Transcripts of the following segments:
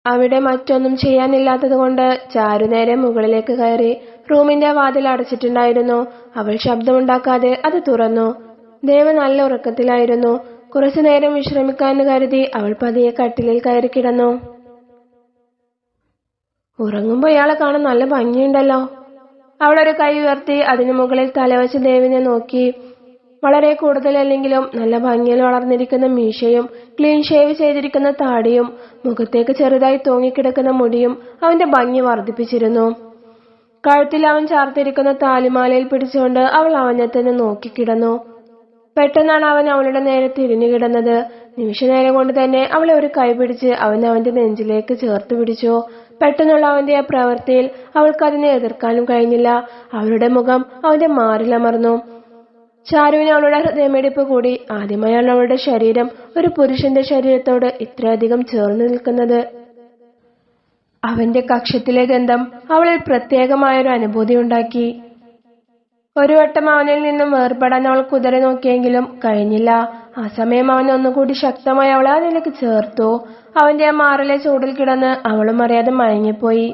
അവിടെ മറ്റൊന്നും ചെയ്യാനില്ലാത്തതുകൊണ്ട് ചാരു നേരെ മുകളിലേക്ക് കയറി റൂമിന്റെ വാതിൽ അടച്ചിട്ടുണ്ടായിരുന്നു. അവൾ ശബ്ദമുണ്ടാക്കാതെ അത് തുറന്നു. ദേവ് നല്ല ഉറക്കത്തിലായിരുന്നു. കുറച്ചുനേരം വിശ്രമിക്കാമെന്ന് കരുതി അവൾ പതിയെ കട്ടിലിൽ കയറി കിടന്നു. ഉറങ്ങുമ്പോ ഇയാളെ കാണാൻ നല്ല ഭംഗിയുണ്ടല്ലോ. അവളൊരു കൈ ഉയർത്തി അതിനു മുകളിൽ തലവച്ച് ദേവിനെ നോക്കി. വളരെ കൂടുതലല്ലെങ്കിലും നല്ല ഭംഗിയിൽ വളർന്നിരിക്കുന്ന മീശയും ക്ലീൻ ഷേവ് ചെയ്തിരിക്കുന്ന താടിയും മുഖത്തേക്ക് ചെറുതായി തൂങ്ങിക്കിടക്കുന്ന മുടിയും അവന്റെ ഭംഗി വർദ്ധിപ്പിച്ചിരുന്നു. കഴുത്തിൽ അവൻ ചാർത്തിരിക്കുന്ന താലിമാലയിൽ പിടിച്ചുകൊണ്ട് അവൾ അവനെ തന്നെ നോക്കിക്കിടന്നു. പെട്ടെന്നാണ് അവൻ അവളുടെ നേരെ തിരിഞ്ഞു കിടന്നത്. നിമിഷനേരം കൊണ്ട് തന്നെ അവളെ ഒരു കൈ പിടിച്ച് അവൻ അവന്റെ നെഞ്ചിലേക്ക് ചേർത്ത് പിടിച്ചു. പെട്ടെന്നുള്ള അവന്റെ ആ പ്രവൃത്തിയിൽ അവൾക്കതിനെ എതിർക്കാനും കഴിഞ്ഞില്ല. അവളുടെ മുഖം അവന്റെ മാറിലമർന്നു. ചാരുവിന് അവളുടെ ഹൃദയമിടിപ്പ് കൂടി. ആദ്യമായാണ് അവളുടെ ശരീരം ഒരു പുരുഷന്റെ ശരീരത്തോട് ഇത്രയധികം ചേർന്ന് നിൽക്കുന്നത്. അവന്റെ കക്ഷത്തിലെ ഗന്ധം അവളിൽ പ്രത്യേകമായൊരു അനുഭൂതി ഉണ്ടാക്കി. ഒരു വട്ടം അവനിൽ നിന്നും വേർപെടാൻ അവൾ കുതിര നോക്കിയെങ്കിലും കഴിഞ്ഞില്ല. ആ സമയം അവൻ ഒന്നുകൂടി ശക്തമായി അവളെ അതിലേക്ക് ചേർത്തു. അവന്റെ ആ മാറിലെ ചൂടിൽ കിടന്ന് അവളും അറിയാതെ മയങ്ങിപ്പോയി.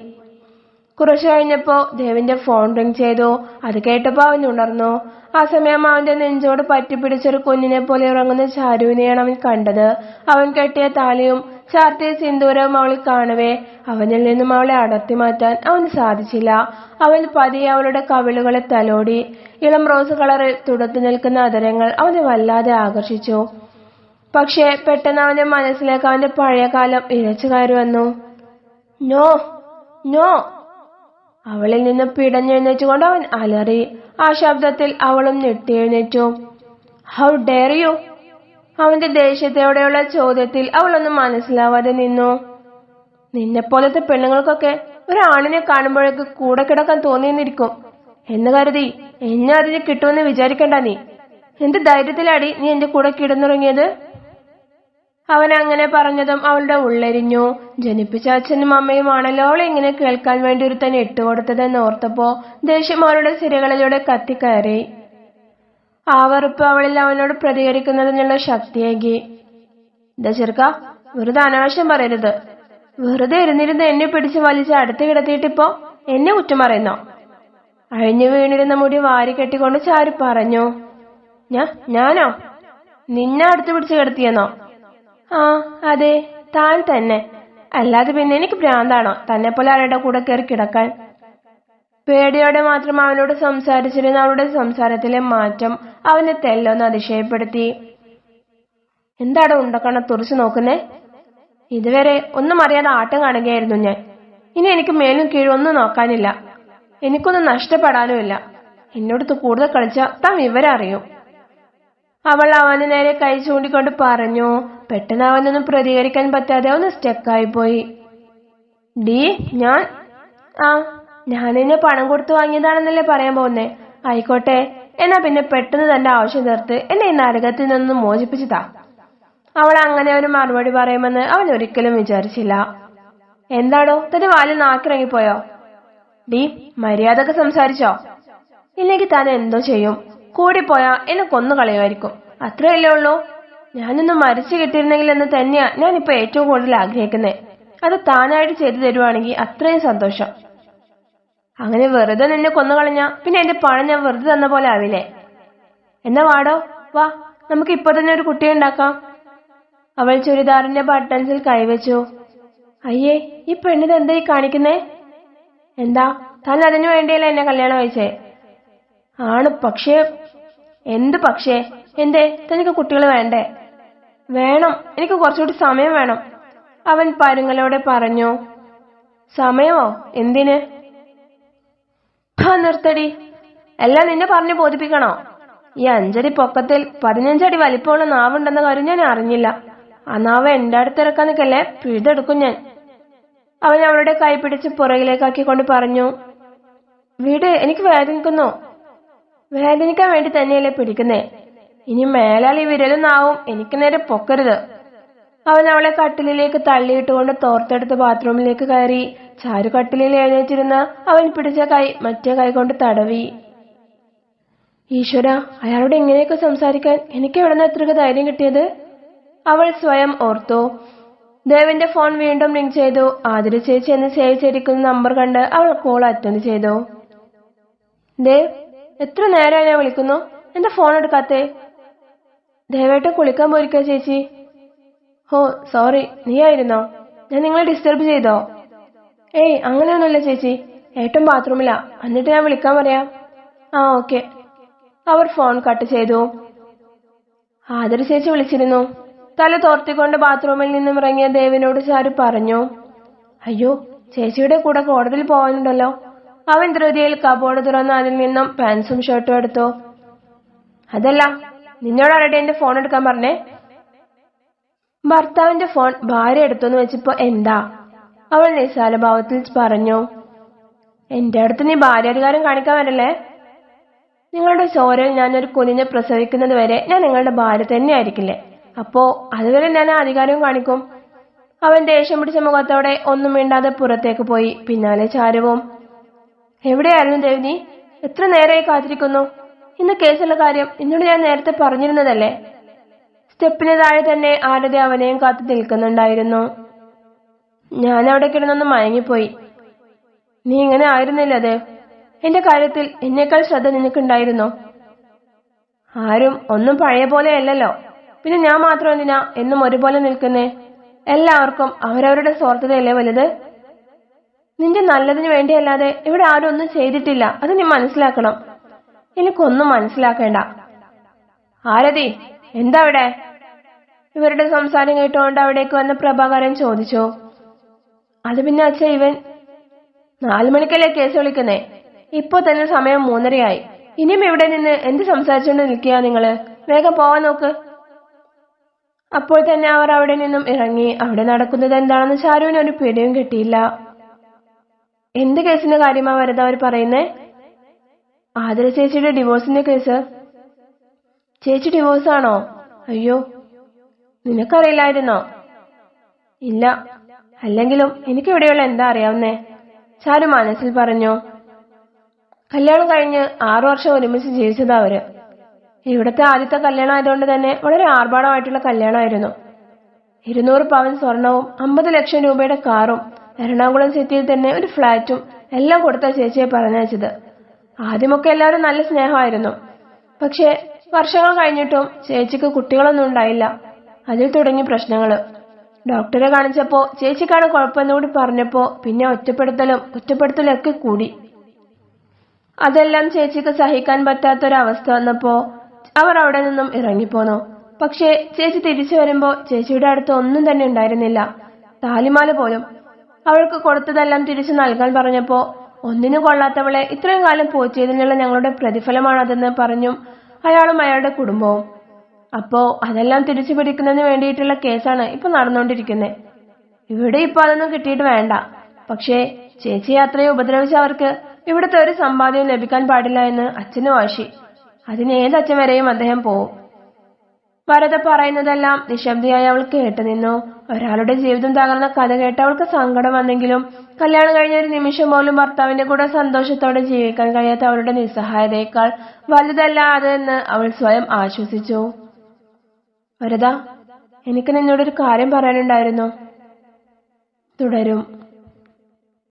കുറച്ചു കഴിഞ്ഞപ്പോ ദേവിന്റെ ഫോൺ റിംഗ് ചെയ്തു. അത് കേട്ടപ്പോ അവൻ ഉണർന്നു. ആ സമയം അവന്റെ നെഞ്ചോട് പറ്റിപ്പിടിച്ചൊരു കുഞ്ഞിനെ പോലെ ഉറങ്ങുന്ന ചാരുവിനെയാണ് അവൻ കണ്ടത്. അവൻ കെട്ടിയ താലിയും ചാർത്തിയ സിന്ദൂരവും അവളിൽ കാണവേ അവനിൽ നിന്നും അവളെ അടർത്തി മാറ്റാൻ അവന് സാധിച്ചില്ല. അവൻ പതിയെ അവളുടെ കവിളുകളെ തലോടി. ഇളം റോസ് കളറിൽ തുടുത്തു നിൽക്കുന്ന അതരങ്ങൾ അവനെ വല്ലാതെ ആകർഷിച്ചു. പക്ഷേ പെട്ടെന്ന് അവന്റെ മനസ്സിലേക്ക് അവന്റെ പഴയ കാലം ഇരച്ചു കയറി വന്നു. No no. അവളിൽ നിന്ന് പിടഞ്ഞെഴുന്നേറ്റുകൊണ്ട് അവൻ അലറി. ആ ശബ്ദത്തിൽ അവളും ഞെട്ടിയെഴുന്നേറ്റു. How dare you. അവന്റെ ദേഷ്യത്തോടെയുള്ള ചോദ്യത്തിൽ അവളൊന്നും മനസ്സിലാവാതെ നിന്നു. നിന്നെപ്പോലത്തെ പെണ്ണുങ്ങൾക്കൊക്കെ ഒരാണിനെ കാണുമ്പോഴേക്ക് കൂടെ കിടക്കാൻ തോന്നിയെന്നിരിക്കും എന്ന് കരുതി എന്നെ അതിന് കിട്ടുമെന്ന് വിചാരിക്കണ്ട. നീ എന്ത് ധൈര്യത്തിലാടി നീ എന്റെ കൂടെ കിടന്നുറങ്ങിയത്? അവൻ അങ്ങനെ പറഞ്ഞതും അവളുടെ ഉള്ളെരിഞ്ഞു. ജനിപ്പിച്ച അച്ഛനും അമ്മയുമാണല്ലോ അവളെ ഇങ്ങനെ കേൾക്കാൻ വേണ്ടി ഒരു തന്നെ ഇട്ടുകൊടുത്തതെന്ന് ഓർത്തപ്പോ ദേഷ്യം അവളുടെ സിരകളിലൂടെ കത്തിക്കയറി. ആ വെറുപ്പ് അവളിൽ അവനോട് പ്രതികരിക്കുന്നതിനുള്ള ശക്തിയേകി. ഇതാ ചെറുക്ക, വെറുതെ അനാവശ്യം പറയരുത്. വെറുതെ ഇരുന്നിരുന്ന് എന്നെ പിടിച്ച് വലിച്ച് അടുത്ത് കിടത്തിയിട്ടിപ്പോ എന്നെ കുറ്റം പറയുന്നോ? അഴിഞ്ഞു വീണിരുന്ന മുടി വാരി കെട്ടിക്കൊണ്ട് ചാരു പറഞ്ഞു. ഞാനോ? നിന്നെ അടുത്ത് പിടിച്ച് കിടത്തിയെന്നോ? ആ അതെ, താൻ തന്നെ. അല്ലാതെ പിന്നെ എനിക്ക് ഭ്രാന്താണോ തന്നെ പോലെ ആരുടെ കൂടെ കയറി കിടക്കാൻ? പേടിയോടെ മാത്രം അവനോട് സംസാരിച്ചിരുന്ന അവളുടെ സംസാരത്തിലെ മാറ്റം അവനെ തെല്ലൊന്ന് അതിശയപ്പെടുത്തി. എന്താടോ ഉണ്ടക്കണ്ണ തുറച്ചു നോക്കുന്നേ? ഇതുവരെ ഒന്നും അറിയാതെ ആട്ടം കാണുകയായിരുന്നു ഞാൻ. ഇനി എനിക്ക് മേലും കീഴും ഒന്നും നോക്കാനില്ല. എനിക്കൊന്നും നഷ്ടപ്പെടാനുമില്ല. എന്നോടത്ത് കൂടുതൽ കളിച്ച താൻ വിവരം അറിയും. അവൾ അവന് നേരെ കൈ ചൂണ്ടിക്കൊണ്ട് പറഞ്ഞു. പെട്ടെന്ന് അവനൊന്നും പ്രതികരിക്കാൻ പറ്റാതെ അവന് സ്റ്റക്കായി പോയി. ഡീ ഞാൻ എന്നെ പണം കൊടുത്തു വാങ്ങിയതാണെന്നല്ലേ പറയാൻ പോകുന്നേ? ആയിക്കോട്ടെ, എന്നാ പിന്നെ പെട്ടെന്ന് തന്റെ ആവശ്യം തീർത്ത് എന്നെ ഈ നരകത്തിൽ നിന്നും മോചിപ്പിച്ചതാ. അവൾ അങ്ങനെ ഒരു മറുപടി പറയുമെന്ന് അവൻ ഒരിക്കലും വിചാരിച്ചില്ല. എന്താടോ തന്റെ വാലിൽ നാക്കിറങ്ങിപ്പോയോ? ഡീ മര്യാദക്ക് സംസാരിച്ചോ? ഇല്ലെങ്കിൽ താൻ എന്തോ ചെയ്യും. കൂടിപ്പോയാ എന്നെ കൊന്നു കളയുമായിരിക്കും. അത്രയല്ലേ ഉള്ളൂ. ഞാനൊന്ന് മരിച്ചു കിട്ടിയിരുന്നെങ്കിൽ എന്ന് തന്നെയാ ഞാനിപ്പോ ഏറ്റവും കൂടുതൽ ആഗ്രഹിക്കുന്നേ. അത് താനായിട്ട് ചെയ്തു തരുവാണെങ്കിൽ അത്രയും സന്തോഷം. അങ്ങനെ വെറുതെ നിന്നെ കൊന്നുകളഞ്ഞ പിന്നെ എന്റെ പണം ഞാൻ വെറുതെ തന്ന പോലെ ആവില്ലേ? എന്നാ വാടോ, വാ, നമുക്ക് ഇപ്പൊ തന്നെ ഒരു കുട്ടിയെ ഉണ്ടാക്കാം. അവൾ ചുരിദാറിന്റെ ബട്ടൺസിൽ കൈവച്ചു. അയ്യേ, ഈ പെണ്ണിത് എന്തായി കാണിക്കുന്നേ? എന്താ താൻ അതിനു വേണ്ടിയല്ലേ എന്നെ കല്യാണം കഴിച്ചേ? ആണ്, പക്ഷേ. എന്ത് പക്ഷേ? എന്തേ തനിക്ക് കുട്ടികൾ വേണ്ടേ? വേണം, എനിക്ക് കുറച്ചുകൂടി സമയം വേണം, അവൻ പരുങ്ങലോടെ പറഞ്ഞു. സമയമോ? എന്തിന്? നിർത്തടി. എല്ലാം നിന്നെ പറഞ്ഞു ബോധിപ്പിക്കണോ? ഈ 5 അടി പൊക്കത്തിൽ 15 അടി വലിപ്പമുള്ള നാവുണ്ടെന്ന കാര്യം ഞാൻ അറിഞ്ഞില്ല. ആ നാവ് എന്റെ അടുത്തിറക്കാൻ നിൽക്കല്ലേ, പിഴുതെടുക്കും ഞാൻ. അവൻ അവളുടെ കൈ പിടിച്ച് പുറകിലേക്കാക്കിക്കൊണ്ട് പറഞ്ഞു. വീട്, എനിക്ക് വേദനിക്കുന്നു. വേദനിക്കാൻ വേണ്ടി തന്നെയല്ലേ പിടിക്കുന്നേ. ഇനി മേലാൽ ഈ വിരലും നാവും എനിക്ക് നേരെ പൊക്കരുത്. അവൻ അവളെ കട്ടിലിലേക്ക് തള്ളിയിട്ടുകൊണ്ട് തോർത്തെടുത്ത് ബാത്റൂമിലേക്ക് കയറി. ചാരു കട്ടിലിൽ എഴുന്നേറ്റിരുന്ന് അവൻ പിടിച്ച കൈ മറ്റേ കൈ കൊണ്ട് തടവി. ഈശ്വര, അയാളോട് ഇങ്ങനെയൊക്കെ സംസാരിക്കാൻ എനിക്ക് എവിടെ നിന്ന് എത്ര ധൈര്യം കിട്ടിയത്? അവൾ സ്വയം ഓർത്തു. ദേവിന്റെ ഫോൺ വീണ്ടും റിംഗ് ചെയ്തു. ആതിര ചേച്ചി എന്ന് സേവ് ചെയ്തിരിക്കുന്ന നമ്പർ കണ്ട് അവൾ കോൾ അറ്റൻഡ് ചെയ്തു. ദേവ്, എത്ര നേരമായി ഞാൻ വിളിക്കുന്നു, എന്റെ ഫോൺ എടുക്കാത്തേ? ദേവേട്ടൻ കുളിക്കാൻ പോയിരിക്കുക ചേച്ചി. ഓ സോറി, നീ ആയിരുന്നോ? ഞാൻ നിങ്ങളെ ഡിസ്റ്റർബ് ചെയ്തോ? ഏയ് അങ്ങനെയൊന്നുമില്ല ചേച്ചി, ഏട്ടൻ ബാത്റൂമിലാ, എന്നിട്ട് ഞാൻ വിളിക്കാൻ പറയാം. ആ ഓക്കെ. അവർ ഫോൺ കട്ട് ചെയ്തു. ആതിര ചേച്ചി വിളിച്ചിരുന്നു. തല തോർത്തിക്കൊണ്ട് ബാത്റൂമിൽ നിന്നും ഇറങ്ങിയ ദേവിനോട് ചാരു പറഞ്ഞു. അയ്യോ, ചേച്ചിയുടെ കൂടെ കോടതിയിൽ പോവാനുണ്ടല്ലോ. അവൻ ധൃതിയിൽ കബോർഡ് തുറന്ന് അതിൽ നിന്നും പാൻസും ഷർട്ടും എടുത്തു. അതല്ല, നിന്നോട് ആരുടെ എന്റെ ഫോൺ എടുക്കാൻ പറഞ്ഞേ? ഭർത്താവിന്റെ ഫോൺ ഭാര്യ എടുത്തെന്ന് വെച്ചപ്പോ എന്താ? അവൾ നിസ്സാരഭാവത്തിൽ പറഞ്ഞു. എന്റെ അടുത്ത് നീ ഭാര്യാധികാരം കാണിക്കാൻ വരല്ലേ? നിങ്ങളുടെ ചോരയിൽ ഞാനൊരു കുഞ്ഞിനെ പ്രസവിക്കുന്നത് വരെ ഞാൻ നിങ്ങളുടെ ഭാര്യ തന്നെ ആയിരിക്കില്ലേ? അപ്പോ അതുവരെ ഞാൻ ആ അധികാരവും കാണിക്കും. അവൻ ദേഷ്യം പിടിച്ച മുഖത്തോടെ ഒന്നും മിണ്ടാതെ പുറത്തേക്ക് പോയി. പിന്നാലെ ചാരുവും. എവിടെയായിരുന്നു ദേവ് നീ? എത്ര നേരമായി കാത്തിരിക്കുന്നു. ഇന്ന് കേസുള്ള കാര്യം എന്നോട് ഞാൻ നേരത്തെ പറഞ്ഞിരുന്നതല്ലേ? സ്റ്റെപ്പിന് താഴെ തന്നെ ആരതി അവനെയും കാത്തു നിൽക്കുന്നുണ്ടായിരുന്നു. ഞാൻ അവിടെ കിടന്നൊന്ന് മയങ്ങിപ്പോയി. നീ ഇങ്ങനെ ആയിരുന്നില്ല ദേവ്. എന്റെ കാര്യത്തിൽ എന്നേക്കാൾ ശ്രദ്ധ നിനക്കുണ്ടായിരുന്നു. ആരും ഒന്നും പഴയ പോലെയല്ലല്ലോ. പിന്നെ ഞാൻ മാത്രം എന്തിനാ എന്നും ഒരുപോലെ നിൽക്കുന്നേ? എല്ലാവർക്കും അവരവരുടെ സ്വാർത്ഥതയല്ലേ വലുത്? നിന്റെ നല്ലതിനു വേണ്ടിയല്ലാതെ ഇവിടെ ആരും ഒന്നും ചെയ്തിട്ടില്ല, അത് നീ മനസ്സിലാക്കണം. എനിക്കൊന്നും മനസ്സിലാക്കേണ്ട. ആരതി, എന്താ അവിടെ? ഇവരുടെ സംസാരം കേട്ടുകൊണ്ട് അവിടേക്ക് വന്ന പ്രഭാകരൻ ചോദിച്ചു. അത് പിന്നെ അച്ഛ, ഇവൻ 4 മണിക്കല്ലേ കേസ് വിളിക്കുന്നേ? ഇപ്പൊ തന്നെ സമയം 3:30 ഇനിയും ഇവിടെ നിന്ന് എന്ത് സംസാരിച്ചുകൊണ്ട് നിൽക്കുക നിങ്ങള്? വേഗം പോവാൻ നോക്ക്. അപ്പോൾ തന്നെ അവർ അവിടെ നിന്നും ഇറങ്ങി. അവിടെ നടക്കുന്നത് എന്താണെന്ന് ചാരുവിന് ഒരു പിടിയും കിട്ടിയില്ല. എന്ത് കേസിന്റെ കാര്യമാ വരത അവർ പറയുന്നേ? ആതിര ചേച്ചിയുടെ ഡിവോഴ്സിന്റെ കേസ്. ചേച്ചി ഡിവോഴ്സാണോ? അയ്യോ, നിനക്കറിയില്ലായിരുന്നോ? ഇല്ല, അല്ലെങ്കിലും എനിക്ക് ഇവിടെയുള്ള എന്താ അറിയാവുന്നേ? ചാരു മനസ്സിൽ പറഞ്ഞു. കല്യാണം കഴിഞ്ഞ് 6 വർഷം ഒരുമിച്ച് ജീവിച്ചതാ അവര്. ഇവിടുത്തെ ആദ്യത്തെ കല്യാണം ആയതുകൊണ്ട് തന്നെ വളരെ ആർഭാടമായിട്ടുള്ള കല്യാണമായിരുന്നു. 200 പവൻ സ്വർണവും 50 ലക്ഷം രൂപയുടെ കാറും എറണാകുളം സിറ്റിയിൽ തന്നെ ഒരു ഫ്ലാറ്റും എല്ലാം കൊടുത്ത ചേച്ചിയെ പറഞ്ഞയച്ചത്. ആദ്യമൊക്കെ എല്ലാവരും നല്ല സ്നേഹമായിരുന്നു. പക്ഷെ വർഷങ്ങൾ കഴിഞ്ഞിട്ടും ചേച്ചിക്ക് കുട്ടികളൊന്നും ഉണ്ടായില്ല. അതിൽ തുടങ്ങി പ്രശ്നങ്ങള്. ഡോക്ടറെ കാണിച്ചപ്പോ ചേച്ചിക്കാണ് കുഴപ്പമെന്ന് കൂടി പറഞ്ഞപ്പോ പിന്നെ ഒറ്റപ്പെടുത്തലും കുറ്റപ്പെടുത്തലും ഒക്കെ കൂടി. അതെല്ലാം ചേച്ചിക്ക് സഹിക്കാൻ പറ്റാത്തൊരവസ്ഥ വന്നപ്പോ അവർ അവിടെ നിന്നും ഇറങ്ങിപ്പോന്നു. പക്ഷേ ചേച്ചി തിരിച്ചു വരുമ്പോ ചേച്ചിയുടെ അടുത്ത് ഒന്നും തന്നെ ഉണ്ടായിരുന്നില്ല, താലിമാല പോലും. അവൾക്ക് കൊടുത്തതെല്ലാം തിരിച്ചു നൽകാൻ പറഞ്ഞപ്പോ ഒന്നിനും കൊള്ളാത്തവളെ ഇത്രയും കാലം പോറ്റിയതിനുള്ള ഞങ്ങളുടെ പ്രതിഫലമാണതെന്ന് പറഞ്ഞും അയാളും അയാളുടെ കുടുംബവും. അപ്പോ അതെല്ലാം തിരിച്ചു പിടിക്കുന്നതിന് വേണ്ടിയിട്ടുള്ള കേസാണ് ഇപ്പൊ നടന്നുകൊണ്ടിരിക്കുന്നത്. ഇവിടെ ഇപ്പൊ അതൊന്നും കിട്ടിയിട്ട് വേണ്ട. പക്ഷേ ചേച്ചിയെ അത്രയും ഉപദ്രവിച്ചവർക്ക് ഇവിടുത്തെ ഒരു സമ്പാദ്യവും ലഭിക്കാൻ പാടില്ല എന്ന് അച്ഛന് വാശി. അതിന് ഏതച്ഛൻ വരെയും അദ്ദേഹം പോവും. വരദ പറയുന്നതെല്ലാം നിശബ്ദയായി അവൾ കേട്ടു നിന്നു. ഒരാളുടെ ജീവിതം തകർന്ന കഥ കേട്ട് അവൾക്ക് സങ്കടം വന്നെങ്കിലും കല്യാണം കഴിഞ്ഞ ഒരു നിമിഷം പോലും ഭർത്താവിന്റെ കൂടെ സന്തോഷത്തോടെ ജീവിക്കാൻ കഴിയാത്ത അവളുടെ നിസ്സഹായതയേക്കാൾ വലുതല്ല അത് എന്ന് അവൾ സ്വയം ആശ്വസിച്ചു. വരദ, എനിക്ക് നിന്നോടൊരു കാര്യം പറയാനുണ്ടായിരുന്നു. തുടരും.